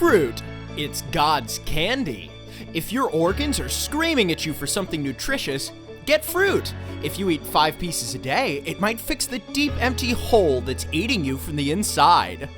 Fruit, it's God's candy. If your organs are screaming at you for something nutritious, get fruit. If you eat 5 pieces a day, it might fix the deep, empty hole that's eating you from the inside.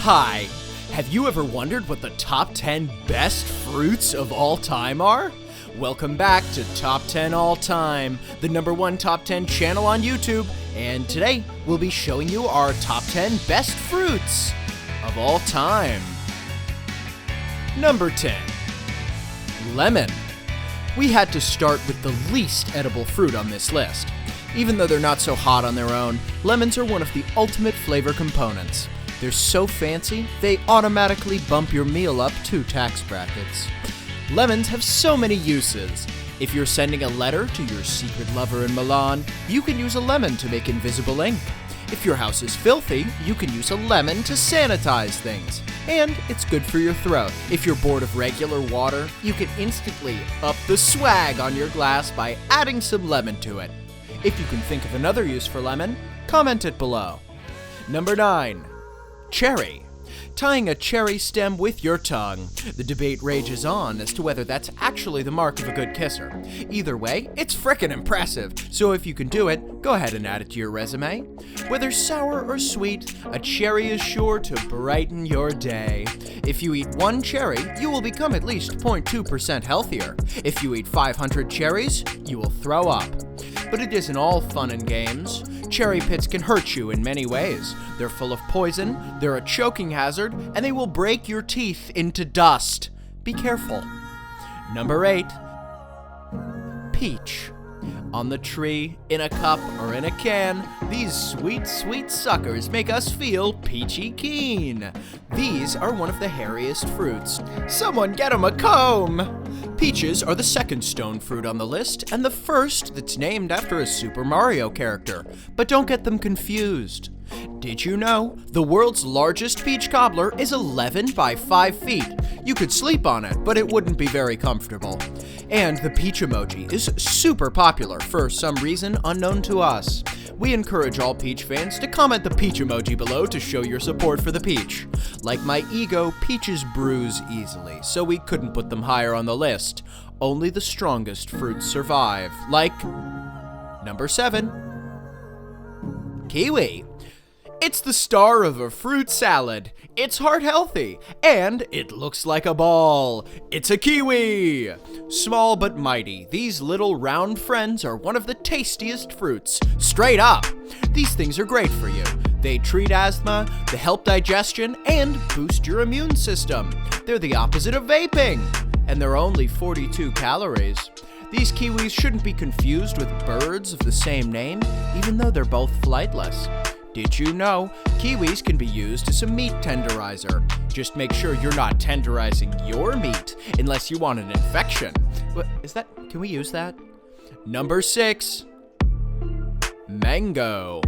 Hi, have you ever wondered what the top 10 best fruits of all time are? Welcome back to Top 10 All Time, the #1 Top 10 channel on YouTube, and today we'll be showing you our top 10 best fruits of all time. Number 10. Lemon. We had to start with the least edible fruit on this list. Even though they're not so hot on their own, lemons are one of the ultimate flavor components. They're so fancy, they automatically bump your meal up 2 tax brackets. Lemons have so many uses. If you're sending a letter to your secret lover in Milan, you can use a lemon to make invisible ink. If your house is filthy, you can use a lemon to sanitize things. And it's good for your throat. If you're bored of regular water, you can instantly up the swag on your glass by adding some lemon to it. If you can think of another use for lemon, comment it below. Number 9. Cherry. Tying a cherry stem with your tongue. The debate rages on as to whether that's actually the mark of a good kisser. Either way, it's frickin' impressive, so if you can do it, go ahead and add it to your resume. Whether sour or sweet, a cherry is sure to brighten your day. If you eat 1 cherry, you will become at least 0.2% healthier. If you eat 500 cherries, you will throw up. But it isn't all fun and games. Cherry pits can hurt you in many ways. They're full of poison, they're a choking hazard, and they will break your teeth into dust. Be careful. Number 8. Peach. On the tree, in a cup, or in a can, these sweet, sweet suckers make us feel peachy keen. These are one of the hairiest fruits. Someone get 'em a comb! Peaches are the second stone fruit on the list, and the first that's named after a Super Mario character. But don't get them confused. Did you know the world's largest peach cobbler is 11 by 5 feet? You could sleep on it, but it wouldn't be very comfortable. And the peach emoji is super popular for some reason unknown to us. We encourage all peach fans to comment the peach emoji below to show your support for the peach. Like my ego, peaches bruise easily, so we couldn't put them higher on the list. Only the strongest fruits survive, like number 7. Kiwi. It's the star of a fruit salad. It's heart healthy, and it looks like a ball. It's a kiwi! Small but mighty, these little round friends are one of the tastiest fruits. Straight up! These things are great for you. They treat asthma, they help digestion, and boost your immune system. They're the opposite of vaping, and they're only 42 calories. These kiwis shouldn't be confused with birds of the same name, even though they're both flightless. Did you know kiwis can be used as a meat tenderizer? Just make sure you're not tenderizing your meat unless you want an infection. What is that? Can we use that? Number 6. Mango.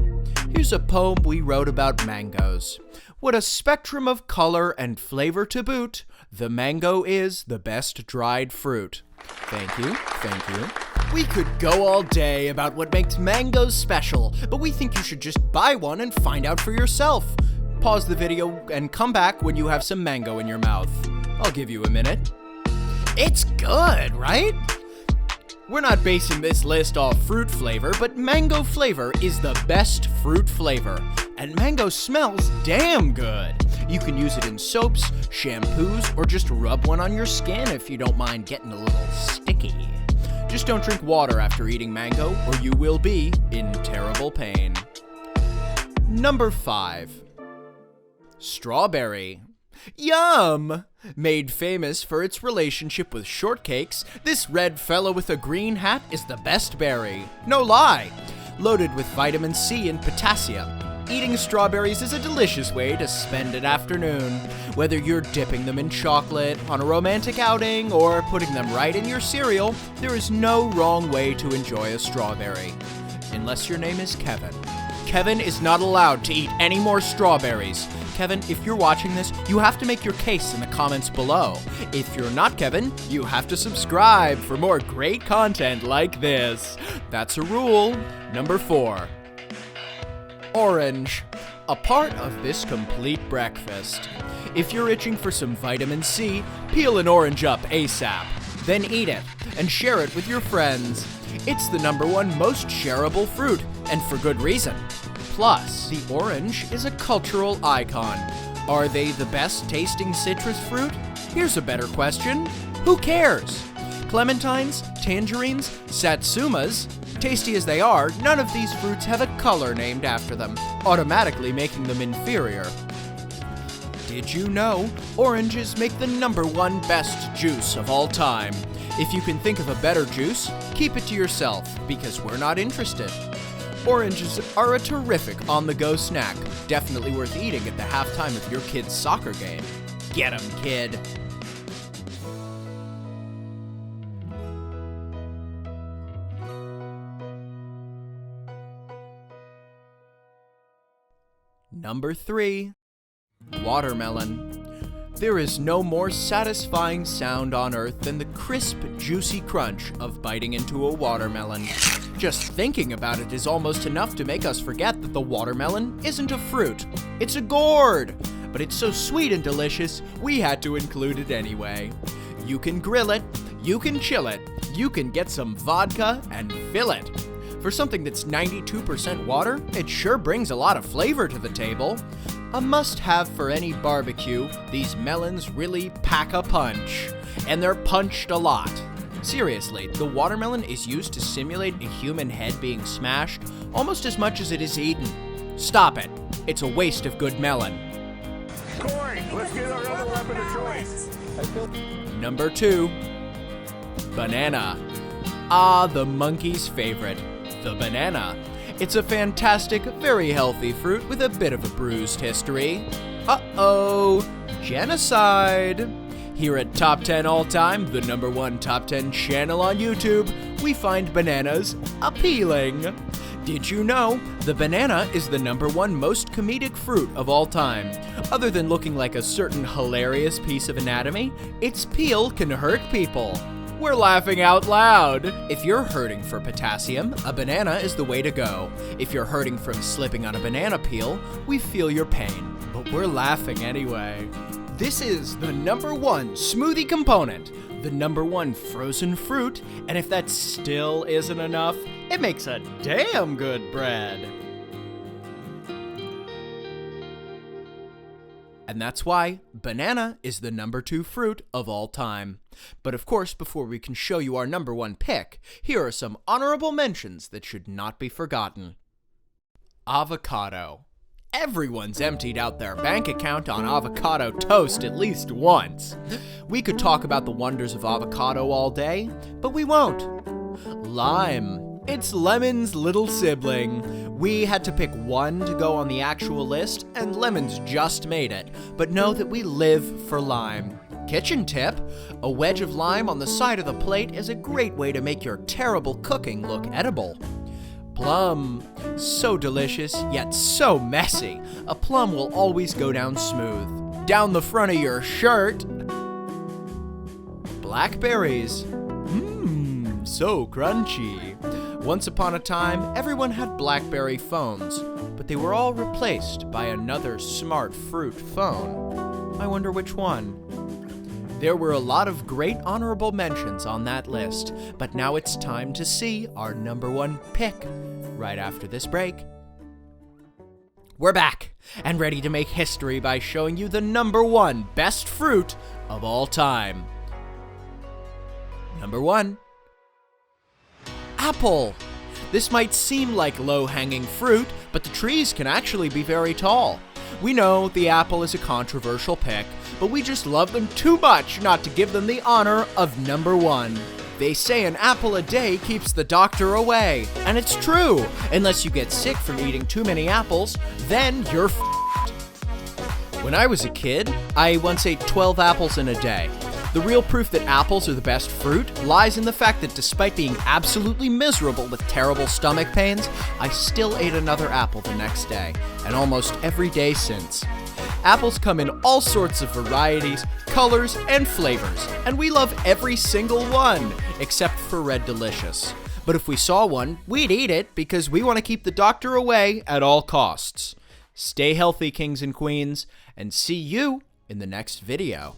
Here's a poem we wrote about mangoes. What a spectrum of color and flavor to boot. The mango is the best dried fruit. Thank you, thank you. We could go all day about what makes mangoes special, but we think you should just buy one and find out for yourself. Pause the video and come back when you have some mango in your mouth. I'll give you a minute. It's good, right? We're not basing this list off fruit flavor, but mango flavor is the best fruit flavor. And mango smells damn good. You can use it in soaps, shampoos, or just rub one on your skin if you don't mind getting a little sticky. Just don't drink water after eating mango, or you will be in terrible pain. Number 5. Strawberry. Yum! Made famous for its relationship with shortcakes, this red fellow with a green hat is the best berry. No lie! Loaded with vitamin C and potassium. Eating strawberries is a delicious way to spend an afternoon. Whether you're dipping them in chocolate, on a romantic outing, or putting them right in your cereal, there is no wrong way to enjoy a strawberry. Unless your name is Kevin. Kevin is not allowed to eat any more strawberries. Kevin, if you're watching this, you have to make your case in the comments below. If you're not Kevin, you have to subscribe for more great content like this. That's a rule. Number 4. Orange. A part of this complete breakfast. If you're itching for some vitamin C, peel an orange up ASAP. Then eat it and share it with your friends. It's the #1 most shareable fruit, and for good reason. Plus, the orange is a cultural icon. Are they the best tasting citrus fruit? Here's a better question. Who cares? Clementines, tangerines, satsumas, tasty as they are, none of these fruits have a color named after them, automatically making them inferior. Did you know oranges make the #1 best juice of all time? If you can think of a better juice, keep it to yourself, because we're not interested. Oranges are a terrific on-the-go snack, definitely worth eating at the halftime of your kid's soccer game. Get 'em, kid! Number 3. Watermelon. There is no more satisfying sound on earth than the crisp, juicy crunch of biting into a watermelon. Just thinking about it is almost enough to make us forget that the watermelon isn't a fruit. It's a gourd! But it's so sweet and delicious, we had to include it anyway. You can grill it, you can chill it, you can get some vodka and fill it. For something that's 92% water, it sure brings a lot of flavor to the table. A must-have for any barbecue, these melons really pack a punch. And they're punched a lot. Seriously, the watermelon is used to simulate a human head being smashed almost as much as it is eaten. Stop it. It's a waste of good melon. Corey, let's get our other weapon of choice. Number 2. Banana. Ah, the monkey's favorite. The banana. It's a fantastic, very healthy fruit with a bit of a bruised history. Uh-oh, genocide. Here at Top 10 All Time, the #1 Top 10 channel on YouTube, we find bananas appealing. Did you know the banana is the #1 most comedic fruit of all time? Other than looking like a certain hilarious piece of anatomy, its peel can hurt people. We're laughing out loud. If you're hurting for potassium, a banana is the way to go. If you're hurting from slipping on a banana peel, we feel your pain, but we're laughing anyway. This is the #1 smoothie component, the #1 frozen fruit, and if that still isn't enough, it makes a damn good bread. And that's why banana is the #2 fruit of all time. But of course, before we can show you our #1 pick, here are some honorable mentions that should not be forgotten. Avocado. Everyone's emptied out their bank account on avocado toast at least once. We could talk about the wonders of avocado all day, but we won't. Lime. It's lemon's little sibling. We had to pick one to go on the actual list, and lemons just made it. But know that we live for lime. Kitchen tip: a wedge of lime on the side of the plate is a great way to make your terrible cooking look edible. Plum. So delicious, yet so messy. A plum will always go down smooth. Down the front of your shirt. Blackberries. So crunchy. Once upon a time, everyone had BlackBerry phones, but they were all replaced by another smart fruit phone. I wonder which one. There were a lot of great honorable mentions on that list, but now it's time to see our #1 pick right after this break. We're back and ready to make history by showing you the #1 best fruit of all time. Number 1. Apple. This might seem like low-hanging fruit, but the trees can actually be very tall. We know the apple is a controversial pick, but we just love them too much not to give them the honor of #1. They say an apple a day keeps the doctor away, and it's true. Unless you get sick from eating too many apples, then you're f***ed. When I was a kid, I once ate 12 apples in a day. The real proof that apples are the best fruit lies in the fact that despite being absolutely miserable with terrible stomach pains, I still ate another apple the next day, and almost every day since. Apples come in all sorts of varieties, colors, and flavors, and we love every single one, except for Red Delicious. But if we saw one, we'd eat it because we want to keep the doctor away at all costs. Stay healthy, kings and queens, and see you in the next video.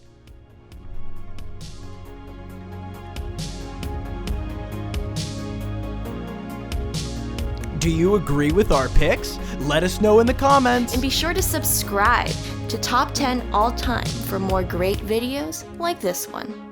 Do you agree with our picks? Let us know in the comments. And be sure to subscribe to Top 10 All Time for more great videos like this one.